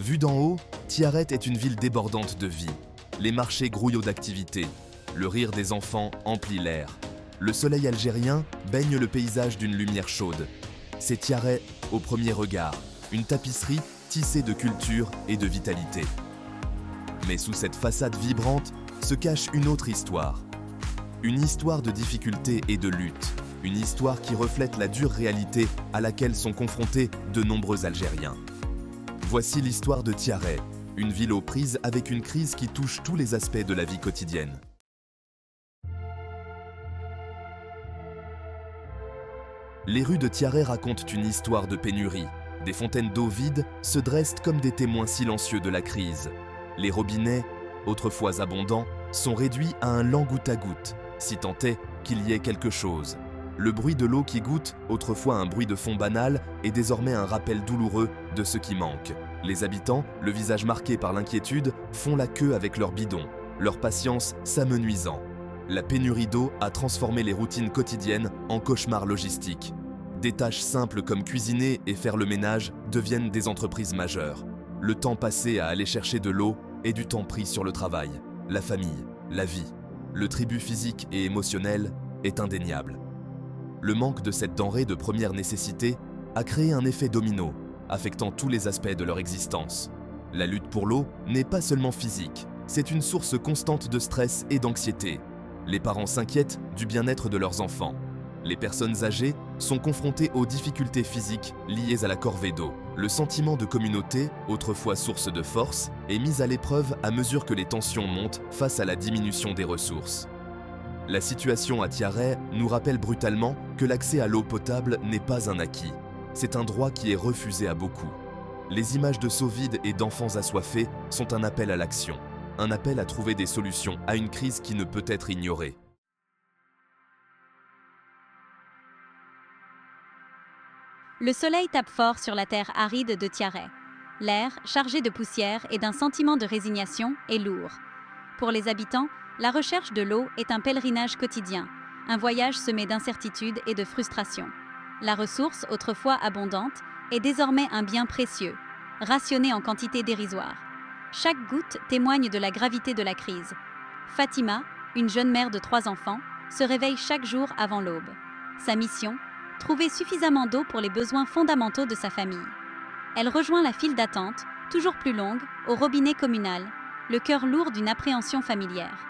Vue d'en haut, Tiaret est une ville débordante de vie. Les marchés grouillent d'activité. Le rire des enfants emplit l'air. Le soleil algérien baigne le paysage d'une lumière chaude. C'est Tiaret au premier regard, une tapisserie tissée de culture et de vitalité. Mais sous cette façade vibrante se cache une autre histoire. Une histoire de difficultés et de lutte. Une histoire qui reflète la dure réalité à laquelle sont confrontés de nombreux Algériens. Voici l'histoire de Tiaret, une ville aux prises avec une crise qui touche tous les aspects de la vie quotidienne. Les rues de Tiaret racontent une histoire de pénurie. Des fontaines d'eau vides se dressent comme des témoins silencieux de la crise. Les robinets, autrefois abondants, sont réduits à un lent goutte à goutte, si tant est qu'il y ait quelque chose. Le bruit de l'eau qui goutte, autrefois un bruit de fond banal, est désormais un rappel douloureux de ce qui manque. Les habitants, le visage marqué par l'inquiétude, font la queue avec leurs bidons, leur patience s'amenuisant. La pénurie d'eau a transformé les routines quotidiennes en cauchemars logistiques. Des tâches simples comme cuisiner et faire le ménage deviennent des entreprises majeures. Le temps passé à aller chercher de l'eau est du temps pris sur le travail, la famille, la vie. Le tribut physique et émotionnel est indéniable. Le manque de cette denrée de première nécessité a créé un effet domino, affectant tous les aspects de leur existence. La lutte pour l'eau n'est pas seulement physique, c'est une source constante de stress et d'anxiété. Les parents s'inquiètent du bien-être de leurs enfants. Les personnes âgées sont confrontées aux difficultés physiques liées à la corvée d'eau. Le sentiment de communauté, autrefois source de force, est mis à l'épreuve à mesure que les tensions montent face à la diminution des ressources. La situation à Tiaret nous rappelle brutalement que l'accès à l'eau potable n'est pas un acquis. C'est un droit qui est refusé à beaucoup. Les images de seaux vides et d'enfants assoiffés sont un appel à l'action. Un appel à trouver des solutions à une crise qui ne peut être ignorée. Le soleil tape fort sur la terre aride de Tiaret. L'air, chargé de poussière et d'un sentiment de résignation, est lourd. Pour les habitants, la recherche de l'eau est un pèlerinage quotidien, un voyage semé d'incertitudes et de frustrations. La ressource, autrefois abondante, est désormais un bien précieux, rationné en quantité dérisoire. Chaque goutte témoigne de la gravité de la crise. Fatima, une jeune mère de 3 enfants, se réveille chaque jour avant l'aube. Sa mission, trouver suffisamment d'eau pour les besoins fondamentaux de sa famille. Elle rejoint la file d'attente, toujours plus longue, au robinet communal, le cœur lourd d'une appréhension familière.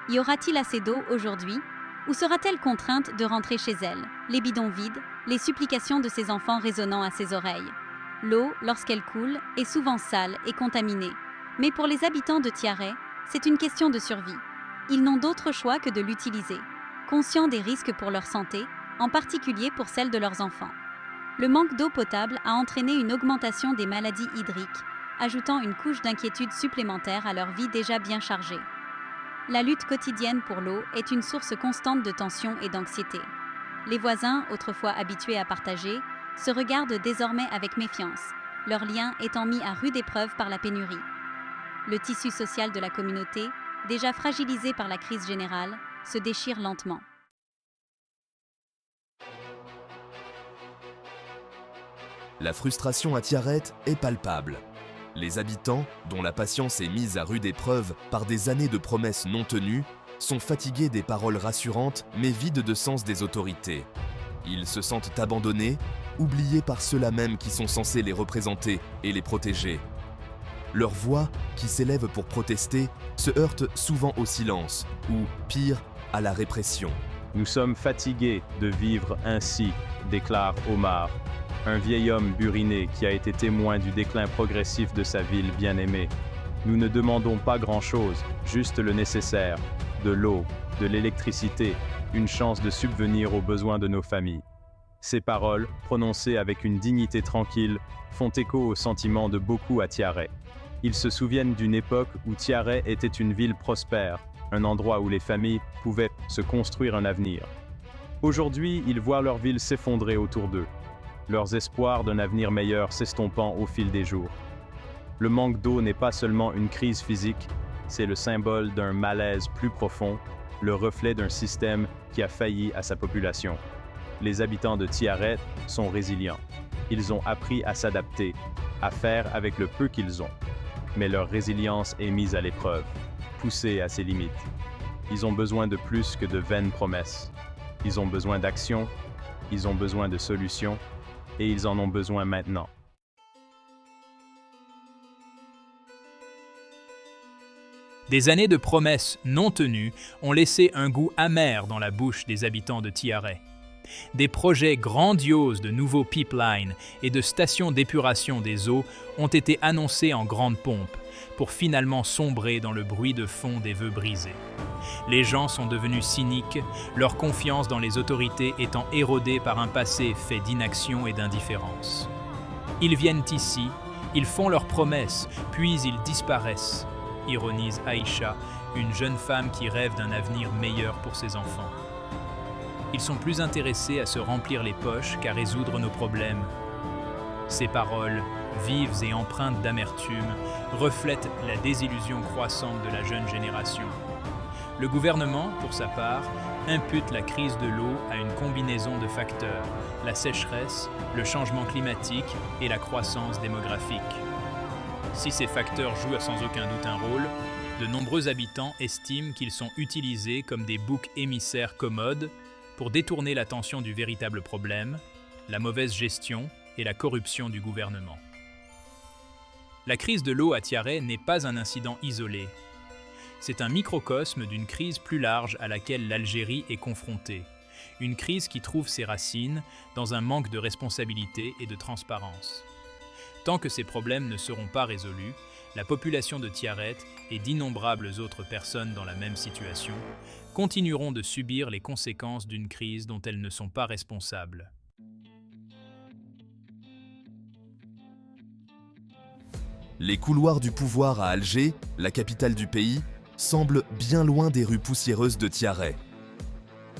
Y aura-t-il assez d'eau aujourd'hui, ou sera-t-elle contrainte de rentrer chez elle, les bidons vides, les supplications de ses enfants résonnant à ses oreilles? L'eau, lorsqu'elle coule, est souvent sale et contaminée. Mais pour les habitants de Tiaret, c'est une question de survie. Ils n'ont d'autre choix que de l'utiliser, conscients des risques pour leur santé, en particulier pour celle de leurs enfants. Le manque d'eau potable a entraîné une augmentation des maladies hydriques, ajoutant une couche d'inquiétude supplémentaire à leur vie déjà bien chargée. La lutte quotidienne pour l'eau est une source constante de tension et d'anxiété. Les voisins, autrefois habitués à partager, se regardent désormais avec méfiance, leurs liens étant mis à rude épreuve par la pénurie. Le tissu social de la communauté, déjà fragilisé par la crise générale, se déchire lentement. La frustration à Tiaret est palpable. Les habitants, dont la patience est mise à rude épreuve par des années de promesses non tenues, sont fatigués des paroles rassurantes mais vides de sens des autorités. Ils se sentent abandonnés, oubliés par ceux-là même qui sont censés les représenter et les protéger. Leurs voix, qui s'élèvent pour protester, se heurtent souvent au silence, ou, pire, à la répression. Nous sommes fatigués de vivre ainsi, déclare Omar, un vieil homme buriné qui a été témoin du déclin progressif de sa ville bien-aimée. Nous ne demandons pas grand-chose, juste le nécessaire, de l'eau, de l'électricité, une chance de subvenir aux besoins de nos familles. Ces paroles, prononcées avec une dignité tranquille, font écho aux sentiments de beaucoup à Tiaret. Ils se souviennent d'une époque où Tiaret était une ville prospère, un endroit où les familles pouvaient se construire un avenir. Aujourd'hui, ils voient leur ville s'effondrer autour d'eux, leurs espoirs d'un avenir meilleur s'estompant au fil des jours. Le manque d'eau n'est pas seulement une crise physique, c'est le symbole d'un malaise plus profond, le reflet d'un système qui a failli à sa population. Les habitants de Tiaret sont résilients. Ils ont appris à s'adapter, à faire avec le peu qu'ils ont. Mais leur résilience est mise à l'épreuve, poussée à ses limites. Ils ont besoin de plus que de vaines promesses. Ils ont besoin d'action, ils ont besoin de solutions, et ils en ont besoin maintenant. Des années de promesses non tenues ont laissé un goût amer dans la bouche des habitants de Tiaret. Des projets grandioses de nouveaux pipelines et de stations d'épuration des eaux ont été annoncés en grande pompe, pour finalement sombrer dans le bruit de fond des vœux brisés. Les gens sont devenus cyniques, leur confiance dans les autorités étant érodée par un passé fait d'inaction et d'indifférence. Ils viennent ici, ils font leurs promesses, puis ils disparaissent, ironise Aïcha, une jeune femme qui rêve d'un avenir meilleur pour ses enfants. Ils sont plus intéressés à se remplir les poches qu'à résoudre nos problèmes. Ces paroles, vives et empreintes d'amertume, reflètent la désillusion croissante de la jeune génération. Le gouvernement, pour sa part, impute la crise de l'eau à une combinaison de facteurs, la sécheresse, le changement climatique et la croissance démographique. Si ces facteurs jouent sans aucun doute un rôle, de nombreux habitants estiment qu'ils sont utilisés comme des boucs émissaires commodes pour détourner l'attention du véritable problème, la mauvaise gestion et la corruption du gouvernement. La crise de l'eau à Tiaret n'est pas un incident isolé. C'est un microcosme d'une crise plus large à laquelle l'Algérie est confrontée. Une crise qui trouve ses racines dans un manque de responsabilité et de transparence. Tant que ces problèmes ne seront pas résolus, la population de Tiaret et d'innombrables autres personnes dans la même situation continueront de subir les conséquences d'une crise dont elles ne sont pas responsables. Les couloirs du pouvoir à Alger, la capitale du pays, semblent bien loin des rues poussiéreuses de Tiaret.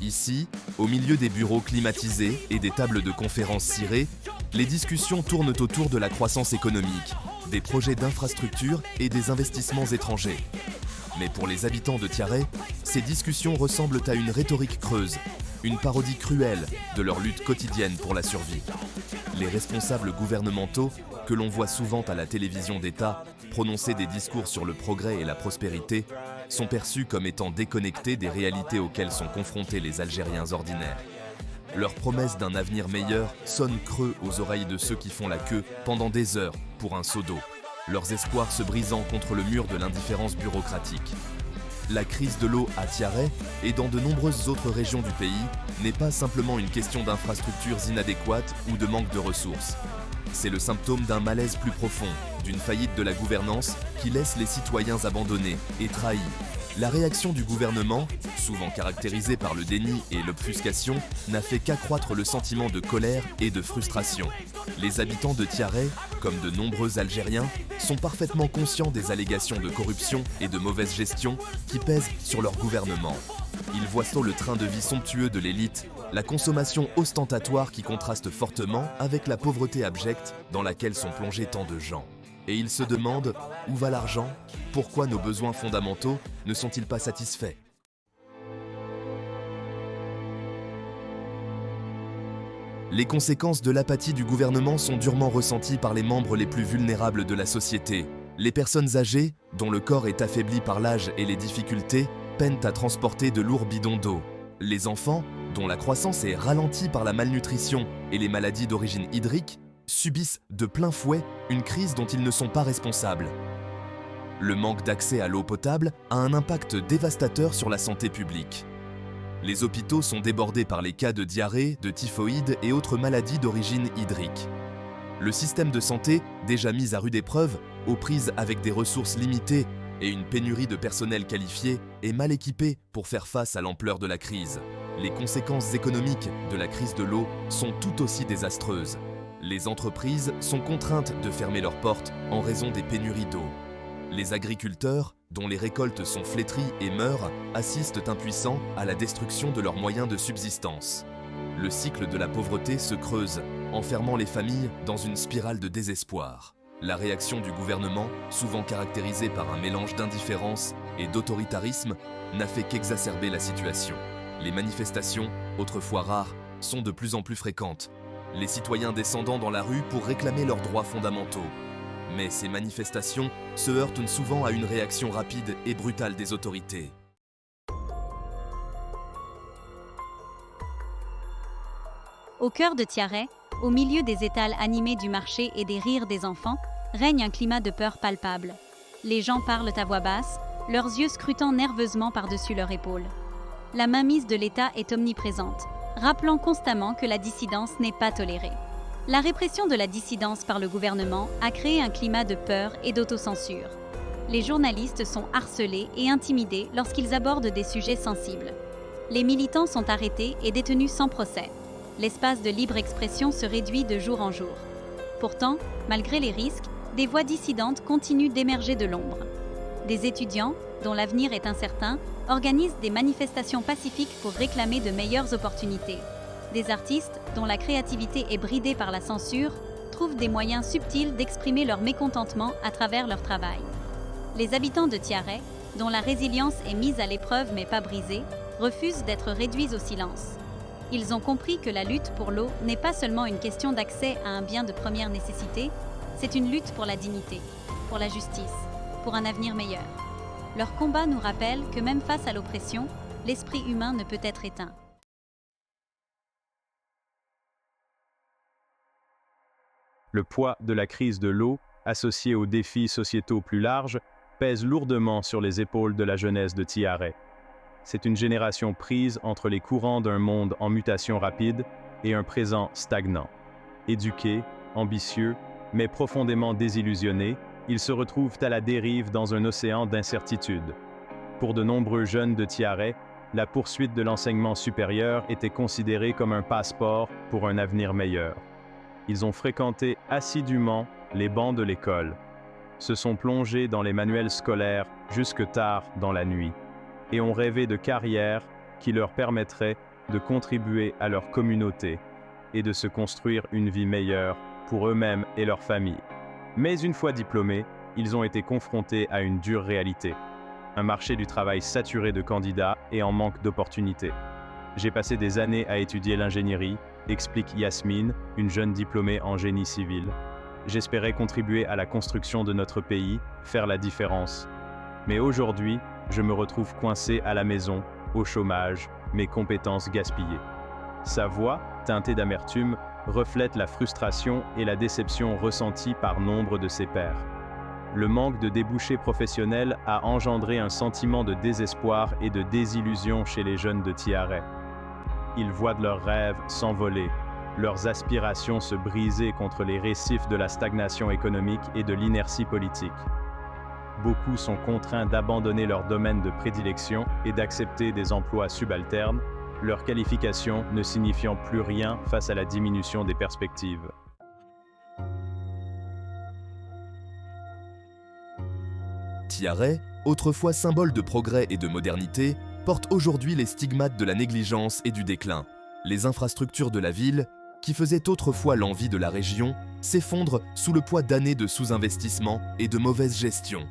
Ici, au milieu des bureaux climatisés et des tables de conférences cirées, les discussions tournent autour de la croissance économique, des projets d'infrastructures et des investissements étrangers. Mais pour les habitants de Tiaret, ces discussions ressemblent à une rhétorique creuse, une parodie cruelle de leur lutte quotidienne pour la survie. Les responsables gouvernementaux, que l'on voit souvent à la télévision d'État, prononcer des discours sur le progrès et la prospérité, sont perçus comme étant déconnectés des réalités auxquelles sont confrontés les Algériens ordinaires. Leurs promesses d'un avenir meilleur sonnent creux aux oreilles de ceux qui font la queue pendant des heures pour un seau d'eau, leurs espoirs se brisant contre le mur de l'indifférence bureaucratique. La crise de l'eau à Tiaret et dans de nombreuses autres régions du pays n'est pas simplement une question d'infrastructures inadéquates ou de manque de ressources. C'est le symptôme d'un malaise plus profond, d'une faillite de la gouvernance qui laisse les citoyens abandonnés et trahis. La réaction du gouvernement, souvent caractérisée par le déni et l'obfuscation, n'a fait qu'accroître le sentiment de colère et de frustration. Les habitants de Tiaret, comme de nombreux Algériens, sont parfaitement conscients des allégations de corruption et de mauvaise gestion qui pèsent sur leur gouvernement. Ils voient sur le train de vie somptueux de l'élite, la consommation ostentatoire qui contraste fortement avec la pauvreté abjecte dans laquelle sont plongés tant de gens. Et ils se demandent où va l'argent, pourquoi nos besoins fondamentaux ne sont-ils pas satisfaits? Les conséquences de l'apathie du gouvernement sont durement ressenties par les membres les plus vulnérables de la société. Les personnes âgées, dont le corps est affaibli par l'âge et les difficultés, peinent à transporter de lourds bidons d'eau. Les enfants, dont la croissance est ralentie par la malnutrition et les maladies d'origine hydrique, subissent de plein fouet une crise dont ils ne sont pas responsables. Le manque d'accès à l'eau potable a un impact dévastateur sur la santé publique. Les hôpitaux sont débordés par les cas de diarrhée, de typhoïde et autres maladies d'origine hydrique. Le système de santé, déjà mis à rude épreuve, aux prises avec des ressources limitées et une pénurie de personnel qualifié, est mal équipé pour faire face à l'ampleur de la crise. Les conséquences économiques de la crise de l'eau sont tout aussi désastreuses. Les entreprises sont contraintes de fermer leurs portes en raison des pénuries d'eau. Les agriculteurs, dont les récoltes sont flétries et meurent, assistent impuissants à la destruction de leurs moyens de subsistance. Le cycle de la pauvreté se creuse, enfermant les familles dans une spirale de désespoir. La réaction du gouvernement, souvent caractérisée par un mélange d'indifférence et d'autoritarisme, n'a fait qu'exacerber la situation. Les manifestations, autrefois rares, sont de plus en plus fréquentes. les citoyens descendant dans la rue pour réclamer leurs droits fondamentaux. Mais ces manifestations se heurtent souvent à une réaction rapide et brutale des autorités. Au cœur de Tiaret, au milieu des étals animés du marché et des rires des enfants, règne un climat de peur palpable. Les gens parlent à voix basse, leurs yeux scrutant nerveusement par-dessus leur épaule. La mainmise de l'État est omniprésente, rappelant constamment que la dissidence n'est pas tolérée. La répression de la dissidence par le gouvernement a créé un climat de peur et d'autocensure. Les journalistes sont harcelés et intimidés lorsqu'ils abordent des sujets sensibles. Les militants sont arrêtés et détenus sans procès. L'espace de libre expression se réduit de jour en jour. Pourtant, malgré les risques, des voix dissidentes continuent d'émerger de l'ombre. Des étudiants, dont l'avenir est incertain, organisent des manifestations pacifiques pour réclamer de meilleures opportunités. Des artistes, dont la créativité est bridée par la censure, trouvent des moyens subtils d'exprimer leur mécontentement à travers leur travail. Les habitants de Tiaret, dont la résilience est mise à l'épreuve mais pas brisée, refusent d'être réduits au silence. Ils ont compris que la lutte pour l'eau n'est pas seulement une question d'accès à un bien de première nécessité, c'est une lutte pour la dignité, pour la justice, pour un avenir meilleur. Leur combat nous rappelle que même face à l'oppression, l'esprit humain ne peut être éteint. Le poids de la crise de l'eau, associé aux défis sociétaux plus larges, pèse lourdement sur les épaules de la jeunesse de Tiaret. C'est une génération prise entre les courants d'un monde en mutation rapide et un présent stagnant. Éduqués, ambitieux, mais profondément désillusionnés, ils se retrouvent à la dérive dans un océan d'incertitudes. Pour de nombreux jeunes de Tiaret, la poursuite de l'enseignement supérieur était considérée comme un passeport pour un avenir meilleur. Ils ont fréquenté assidûment les bancs de l'école, se sont plongés dans les manuels scolaires jusque tard dans la nuit, et ont rêvé de carrières qui leur permettraient de contribuer à leur communauté et de se construire une vie meilleure pour eux-mêmes et leurs familles. Mais une fois diplômés, ils ont été confrontés à une dure réalité. Un marché du travail saturé de candidats et en manque d'opportunités. J'ai passé des années à étudier l'ingénierie, explique Yasmine, une jeune diplômée en génie civil. J'espérais contribuer à la construction de notre pays, faire la différence. Mais aujourd'hui, je me retrouve coincé à la maison, au chômage, mes compétences gaspillées. Sa voix, teintée d'amertume, reflète la frustration et la déception ressenties par nombre de ses pairs. Le manque de débouchés professionnels a engendré un sentiment de désespoir et de désillusion chez les jeunes de Tiaret. Ils voient de leurs rêves s'envoler, leurs aspirations se briser contre les récifs de la stagnation économique et de l'inertie politique. Beaucoup sont contraints d'abandonner leur domaine de prédilection et d'accepter des emplois subalternes, leur qualification ne signifiant plus rien face à la diminution des perspectives. Tiaret, autrefois symbole de progrès et de modernité, porte aujourd'hui les stigmates de la négligence et du déclin. Les infrastructures de la ville, qui faisaient autrefois l'envie de la région, s'effondrent sous le poids d'années de sous-investissement et de mauvaise gestion.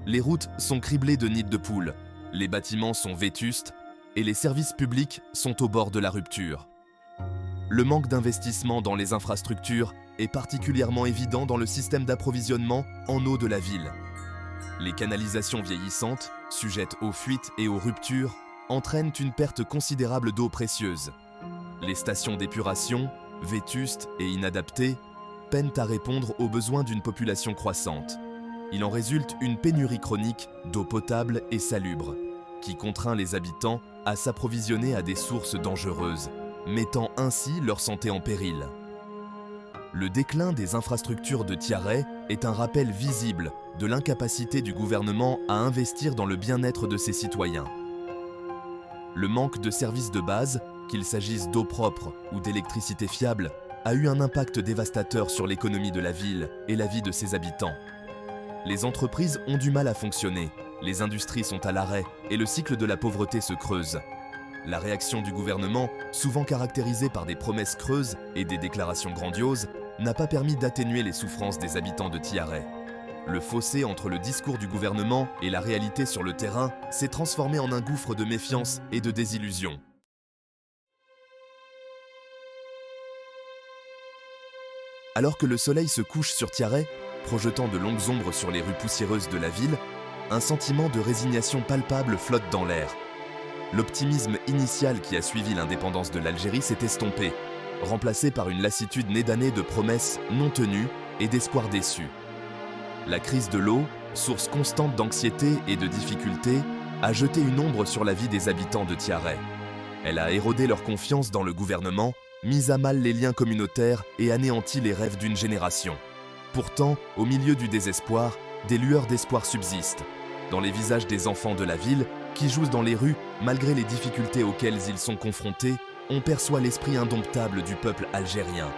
Les routes sont criblées de nids de poules, les bâtiments sont vétustes et les services publics sont au bord de la rupture. Le manque d'investissement dans les infrastructures est particulièrement évident dans le système d'approvisionnement en eau de la ville. Les canalisations vieillissantes, sujettes aux fuites et aux ruptures, entraînent une perte considérable d'eau précieuse. Les stations d'épuration, vétustes et inadaptées, peinent à répondre aux besoins d'une population croissante. Il en résulte une pénurie chronique d'eau potable et salubre, qui contraint les habitants à s'approvisionner à des sources dangereuses, mettant ainsi leur santé en péril. Le déclin des infrastructures de Tiaret est un rappel visible de l'incapacité du gouvernement à investir dans le bien-être de ses citoyens. Le manque de services de base, qu'il s'agisse d'eau propre ou d'électricité fiable, a eu un impact dévastateur sur l'économie de la ville et la vie de ses habitants. Les entreprises ont du mal à fonctionner, les industries sont à l'arrêt et le cycle de la pauvreté se creuse. La réaction du gouvernement, souvent caractérisée par des promesses creuses et des déclarations grandioses, n'a pas permis d'atténuer les souffrances des habitants de Tiaret. Le fossé entre le discours du gouvernement et la réalité sur le terrain s'est transformé en un gouffre de méfiance et de désillusion. Alors que le soleil se couche sur Tiaret, projetant de longues ombres sur les rues poussiéreuses de la ville, un sentiment de résignation palpable flotte dans l'air. L'optimisme initial qui a suivi l'indépendance de l'Algérie s'est estompé, remplacé par une lassitude née d'années de promesses non tenues et d'espoirs déçus. La crise de l'eau, source constante d'anxiété et de difficultés, a jeté une ombre sur la vie des habitants de Tiaret. Elle a érodé leur confiance dans le gouvernement, mis à mal les liens communautaires et anéanti les rêves d'une génération. Pourtant, au milieu du désespoir, des lueurs d'espoir subsistent. Dans les visages des enfants de la ville, qui jouent dans les rues, malgré les difficultés auxquelles ils sont confrontés, on perçoit l'esprit indomptable du peuple algérien.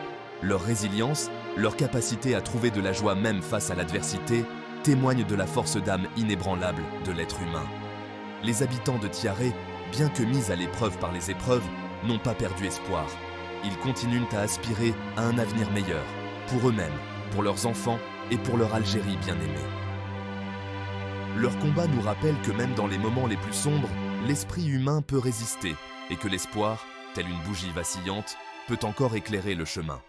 Leur résilience, leur capacité à trouver de la joie même face à l'adversité, témoignent de la force d'âme inébranlable de l'être humain. Les habitants de Tiaret, bien que mis à l'épreuve par les épreuves, n'ont pas perdu espoir. Ils continuent à aspirer à un avenir meilleur, pour eux-mêmes, pour leurs enfants et pour leur Algérie bien-aimée. Leur combat nous rappelle que même dans les moments les plus sombres, l'esprit humain peut résister et que l'espoir, telle une bougie vacillante, peut encore éclairer le chemin.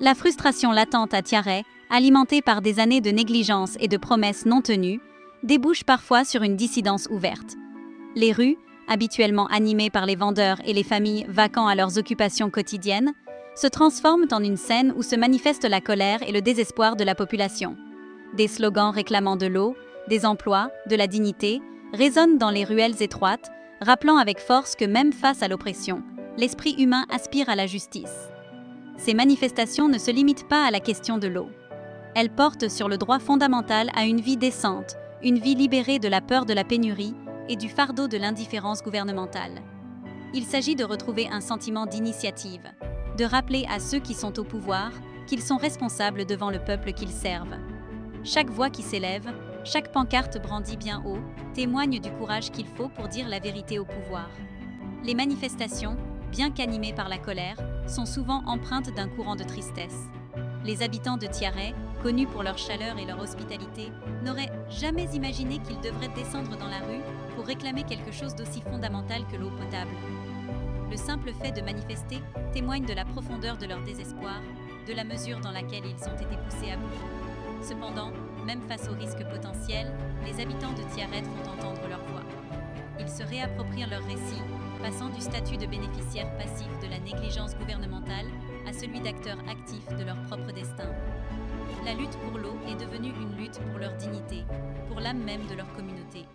La frustration latente à Tiaret, alimentée par des années de négligence et de promesses non tenues, débouche parfois sur une dissidence ouverte. Les rues, habituellement animées par les vendeurs et les familles vaquant à leurs occupations quotidiennes, se transforment en une scène où se manifestent la colère et le désespoir de la population. Des slogans réclamant de l'eau, des emplois, de la dignité, résonnent dans les ruelles étroites, rappelant avec force que même face à l'oppression, l'esprit humain aspire à la justice. Ces manifestations ne se limitent pas à la question de l'eau. Elles portent sur le droit fondamental à une vie décente, une vie libérée de la peur de la pénurie et du fardeau de l'indifférence gouvernementale. Il s'agit de retrouver un sentiment d'initiative, de rappeler à ceux qui sont au pouvoir qu'ils sont responsables devant le peuple qu'ils servent. Chaque voix qui s'élève, chaque pancarte brandie bien haut, témoigne du courage qu'il faut pour dire la vérité au pouvoir. Les manifestations, bien qu'animées par la colère, sont souvent empreintes d'un courant de tristesse. Les habitants de Tiaret, connus pour leur chaleur et leur hospitalité, n'auraient jamais imaginé qu'ils devraient descendre dans la rue pour réclamer quelque chose d'aussi fondamental que l'eau potable. Le simple fait de manifester témoigne de la profondeur de leur désespoir, de la mesure dans laquelle ils ont été poussés à bout. Cependant, même face aux risques potentiels, les habitants de Tiaret font entendre leur voix. Ils se réapproprient leur récit, passant du statut de bénéficiaires passifs de la négligence gouvernementale à celui d'acteurs actifs de leur propre destin. La lutte pour l'eau est devenue une lutte pour leur dignité, pour l'âme même de leur communauté.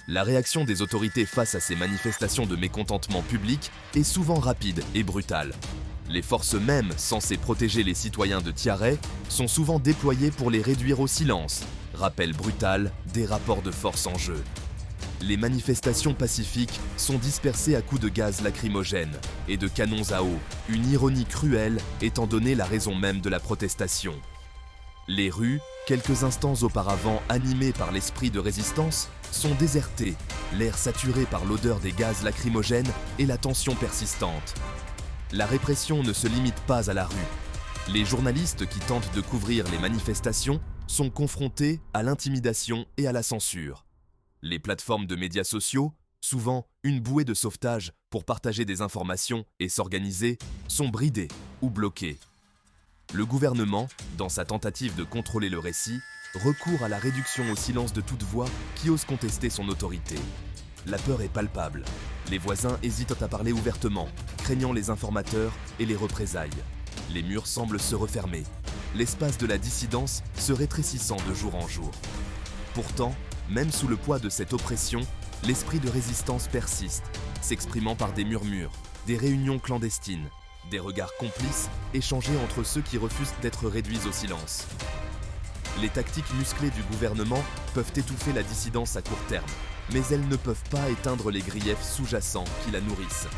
La réaction des autorités face à ces manifestations de mécontentement public est souvent rapide et brutale. Les forces mêmes censées protéger les citoyens de Tiaret sont souvent déployées pour les réduire au silence, rappel brutal des rapports de force en jeu. Les manifestations pacifiques sont dispersées à coups de gaz lacrymogène et de canons à eau, une ironie cruelle étant donné la raison même de la protestation. Les rues, quelques instants auparavant animées par l'esprit de résistance, sont désertées, l'air saturé par l'odeur des gaz lacrymogènes et la tension persistante. La répression ne se limite pas à la rue. Les journalistes qui tentent de couvrir les manifestations sont confrontés à l'intimidation et à la censure. Les plateformes de médias sociaux, souvent une bouée de sauvetage pour partager des informations et s'organiser, sont bridées ou bloquées. Le gouvernement, dans sa tentative de contrôler le récit, recourt à la réduction au silence de toute voix qui ose contester son autorité. La peur est palpable. Les voisins hésitent à parler ouvertement, craignant les informateurs et les représailles. Les murs semblent se refermer, l'espace de la dissidence se rétrécissant de jour en jour. Pourtant, même sous le poids de cette oppression, l'esprit de résistance persiste, s'exprimant par des murmures, des réunions clandestines, des regards complices échangés entre ceux qui refusent d'être réduits au silence. Les tactiques musclées du gouvernement peuvent étouffer la dissidence à court terme, mais elles ne peuvent pas éteindre les griefs sous-jacents qui la nourrissent.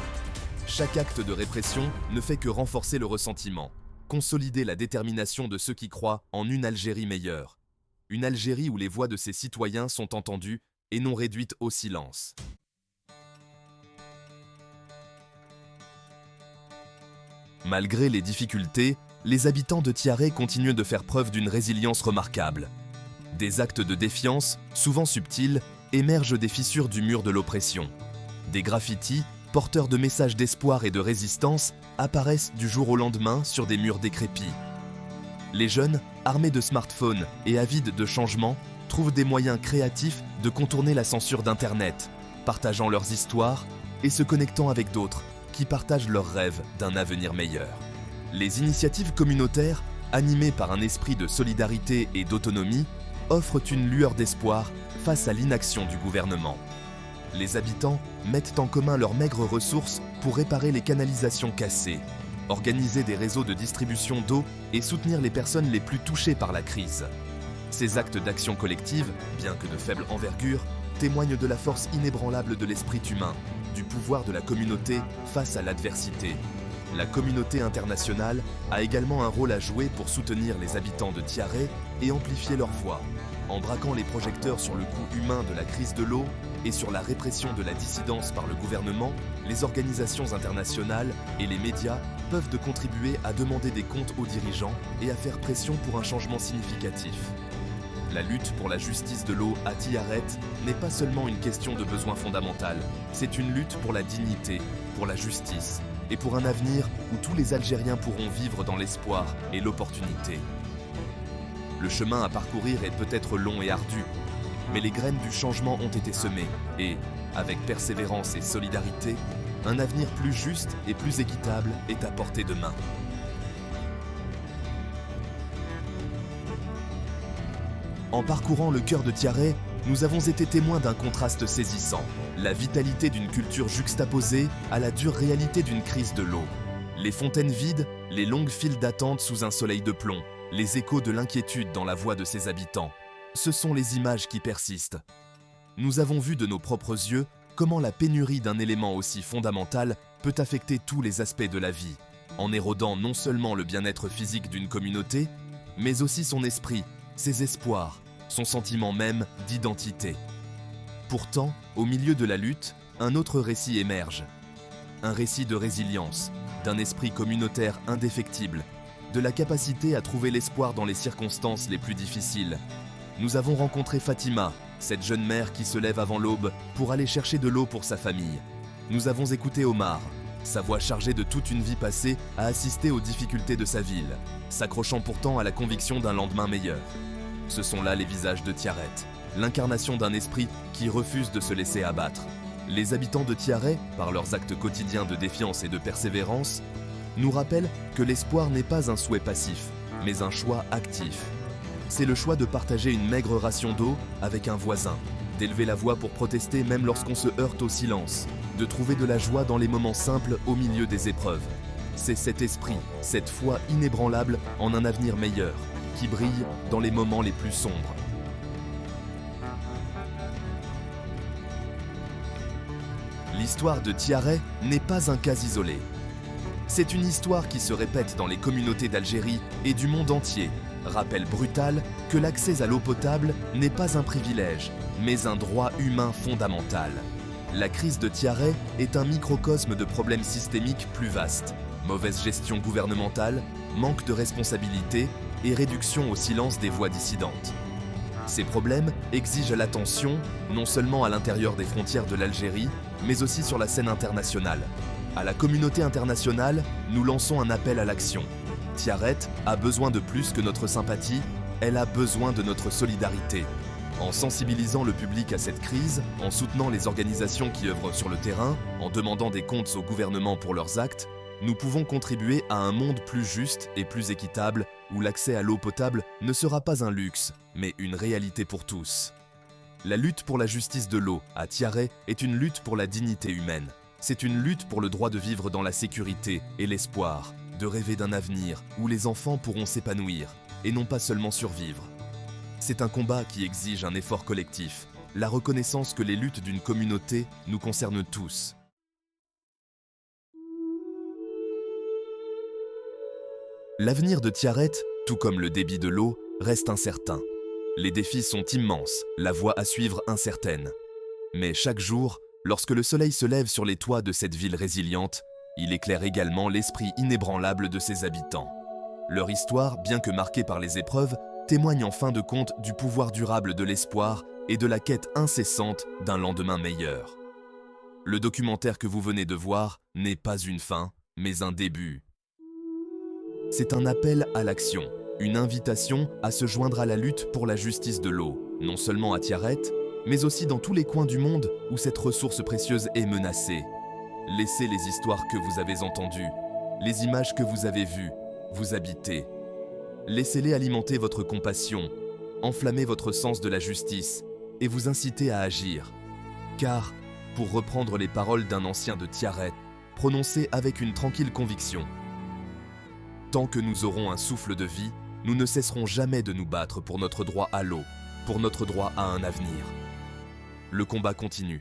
Chaque acte de répression ne fait que renforcer le ressentiment, consolider la détermination de ceux qui croient en une Algérie meilleure. Une Algérie où les voix de ses citoyens sont entendues et non réduites au silence. Malgré les difficultés, les habitants de Tiaret continuent de faire preuve d'une résilience remarquable. Des actes de défiance, souvent subtils, émergent des fissures du mur de l'oppression. Des graffitis, porteurs de messages d'espoir et de résistance, apparaissent du jour au lendemain sur des murs décrépits. Les jeunes, armés de smartphones et avides de changement, trouvent des moyens créatifs de contourner la censure d'Internet, partageant leurs histoires et se connectant avec d'autres qui partagent leurs rêves d'un avenir meilleur. Les initiatives communautaires, animées par un esprit de solidarité et d'autonomie, offrent une lueur d'espoir face à l'inaction du gouvernement. Les habitants mettent en commun leurs maigres ressources pour réparer les canalisations cassées, organiser des réseaux de distribution d'eau et soutenir les personnes les plus touchées par la crise. Ces actes d'action collective, bien que de faible envergure, témoignent de la force inébranlable de l'esprit humain, du pouvoir de la communauté face à l'adversité. La communauté internationale a également un rôle à jouer pour soutenir les habitants de Tiaret et amplifier leur voix. En braquant les projecteurs sur le coût humain de la crise de l'eau et sur la répression de la dissidence par le gouvernement, les organisations internationales et les médias peuvent contribuer à demander des comptes aux dirigeants et à faire pression pour un changement significatif. La lutte pour la justice de l'eau à Tiaret n'est pas seulement une question de besoin fondamental, c'est une lutte pour la dignité, pour la justice et pour un avenir où tous les Algériens pourront vivre dans l'espoir et l'opportunité. Le chemin à parcourir est peut-être long et ardu, mais les graines du changement ont été semées et, avec persévérance et solidarité, un avenir plus juste et plus équitable est à portée de main. En parcourant le cœur de Tiaret, nous avons été témoins d'un contraste saisissant, la vitalité d'une culture juxtaposée à la dure réalité d'une crise de l'eau. Les fontaines vides, les longues files d'attente sous un soleil de plomb, les échos de l'inquiétude dans la voix de ses habitants. Ce sont les images qui persistent. Nous avons vu de nos propres yeux comment la pénurie d'un élément aussi fondamental peut affecter tous les aspects de la vie, en érodant non seulement le bien-être physique d'une communauté, mais aussi son esprit, ses espoirs, son sentiment même d'identité. Pourtant, au milieu de la lutte, un autre récit émerge. Un récit de résilience, d'un esprit communautaire indéfectible, de la capacité à trouver l'espoir dans les circonstances les plus difficiles. Nous avons rencontré Fatima, cette jeune mère qui se lève avant l'aube pour aller chercher de l'eau pour sa famille. Nous avons écouté Omar, sa voix chargée de toute une vie passée à assister aux difficultés de sa ville, s'accrochant pourtant à la conviction d'un lendemain meilleur. Ce sont là les visages de Tiaret, l'incarnation d'un esprit qui refuse de se laisser abattre. Les habitants de Tiaret, par leurs actes quotidiens de défiance et de persévérance, nous rappellent que l'espoir n'est pas un souhait passif, mais un choix actif. C'est le choix de partager une maigre ration d'eau avec un voisin, d'élever la voix pour protester même lorsqu'on se heurte au silence, de trouver de la joie dans les moments simples au milieu des épreuves. C'est cet esprit, cette foi inébranlable en un avenir meilleur, qui brille dans les moments les plus sombres. L'histoire de Tiaret n'est pas un cas isolé. C'est une histoire qui se répète dans les communautés d'Algérie et du monde entier, rappel brutal que l'accès à l'eau potable n'est pas un privilège, mais un droit humain fondamental. La crise de Tiaret est un microcosme de problèmes systémiques plus vastes. Mauvaise gestion gouvernementale, manque de responsabilité et réduction au silence des voix dissidentes. Ces problèmes exigent l'attention, non seulement à l'intérieur des frontières de l'Algérie, mais aussi sur la scène internationale. À la communauté internationale, nous lançons un appel à l'action. Tiaret a besoin de plus que notre sympathie, elle a besoin de notre solidarité. En sensibilisant le public à cette crise, en soutenant les organisations qui œuvrent sur le terrain, en demandant des comptes au gouvernement pour leurs actes, nous pouvons contribuer à un monde plus juste et plus équitable où l'accès à l'eau potable ne sera pas un luxe, mais une réalité pour tous. La lutte pour la justice de l'eau à Tiaret est une lutte pour la dignité humaine. C'est une lutte pour le droit de vivre dans la sécurité et l'espoir, de rêver d'un avenir où les enfants pourront s'épanouir et non pas seulement survivre. C'est un combat qui exige un effort collectif, la reconnaissance que les luttes d'une communauté nous concernent tous. L'avenir de Tiaret, tout comme le débit de l'eau, reste incertain. Les défis sont immenses, la voie à suivre incertaine. Mais chaque jour, lorsque le soleil se lève sur les toits de cette ville résiliente, il éclaire également l'esprit inébranlable de ses habitants. Leur histoire, bien que marquée par les épreuves, témoigne en fin de compte du pouvoir durable de l'espoir et de la quête incessante d'un lendemain meilleur. Le documentaire que vous venez de voir n'est pas une fin, mais un début. C'est un appel à l'action, une invitation à se joindre à la lutte pour la justice de l'eau, non seulement à Tiaret, mais aussi dans tous les coins du monde où cette ressource précieuse est menacée. Laissez les histoires que vous avez entendues, les images que vous avez vues, vous habiter. Laissez-les alimenter votre compassion, enflammer votre sens de la justice et vous inciter à agir. Car, pour reprendre les paroles d'un ancien de Tiaret, prononcées avec une tranquille conviction, tant que nous aurons un souffle de vie, nous ne cesserons jamais de nous battre pour notre droit à l'eau, pour notre droit à un avenir. Le combat continue.